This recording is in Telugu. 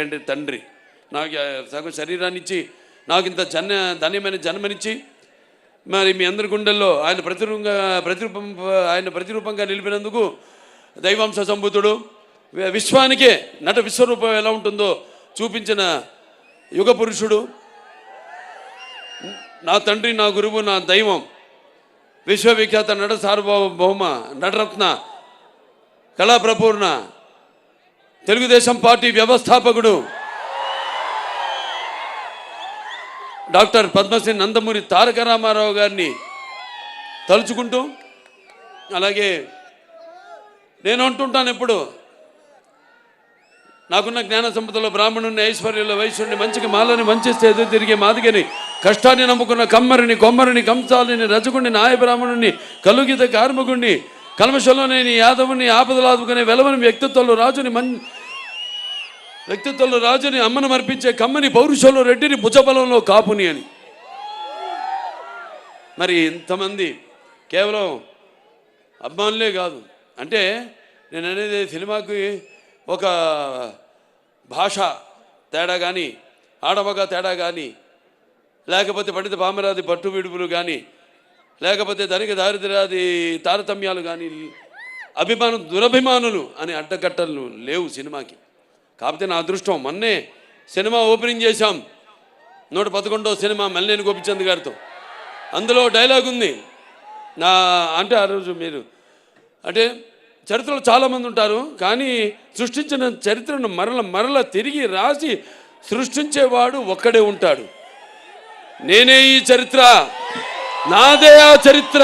అంటే తండ్రి నాకు సగం శరీరాన్ని ఇచ్చి నాకు ఇంత ధన్యమైన జన్మనిచ్చి మరి మీ అందరి గుండెల్లో ఆయన ప్రతిరూపంగా నిలిపినందుకు దైవాంశ సంభూతుడు విశ్వానికే నట విశ్వరూపం ఎలా ఉంటుందో చూపించిన యుగ పురుషుడు నా తండ్రి, నా గురువు, నా దైవం, విశ్వవిఖ్యాత నట సార్వభౌమ నటరత్న కళాప్రపూర్ణ తెలుగుదేశం పార్టీ వ్యవస్థాపకుడు డాక్టర్ పద్మశ్రీ నందమూరి తారక రామారావు గారిని తలుచుకుంటూ, అలాగే నేను అంటుంటాను ఎప్పుడు, నాకున్న జ్ఞాన సంపదలో బ్రాహ్మణుని, ఐశ్వర్యంలో వైశ్యుడిని, మంచికి మాలని వంచేస్తే ఎదురు తిరిగే మాదిగని, కష్టాన్ని నమ్ముకున్న కమ్మరిని, కొమ్మరిని, కంసాలిని, రజకుడిని, నాయ బ్రాహ్మణుని, కలుగిత కార్మికుడిని, కల్మషంలో నేను యాదవుని, ఆపదలాదుకునే వెలవని వ్యక్తిత్వంలో రాజుని, అమ్మను మర్పించే కమ్మని, పౌరుషంలో రెడ్డిని, భుజబలంలో కాపుని అని. మరి ఇంతమంది కేవలం అభిమానులే కాదు. అంటే నేను అనేది సినిమాకి ఒక భాష తేడా కానీ, ఆడమగ తేడా కానీ, లేకపోతే పండిత పామరాది పట్టు విడుపులు కానీ, లేకపోతే ధనిక దారిద్ర్యాది తారతమ్యాలు కానీ, దురభిమానులు అనే అడ్డకట్టలు లేవు సినిమాకి. కాకపోతే నా అదృష్టం, మొన్నే సినిమా ఓపెనింగ్ చేశాం, 111వ సినిమా మల్లేని గోపిచంద్ గారితో. అందులో డైలాగ్ ఉంది అంటే ఆ రోజు మీరు అంటే చరిత్రలో చాలామంది ఉంటారు, కానీ సృష్టించిన చరిత్రను మరల తిరిగి రాసి సృష్టించేవాడు ఒక్కడే ఉంటాడు. నేనే ఈ చరిత్ర, నాదే ఆ చరిత్ర.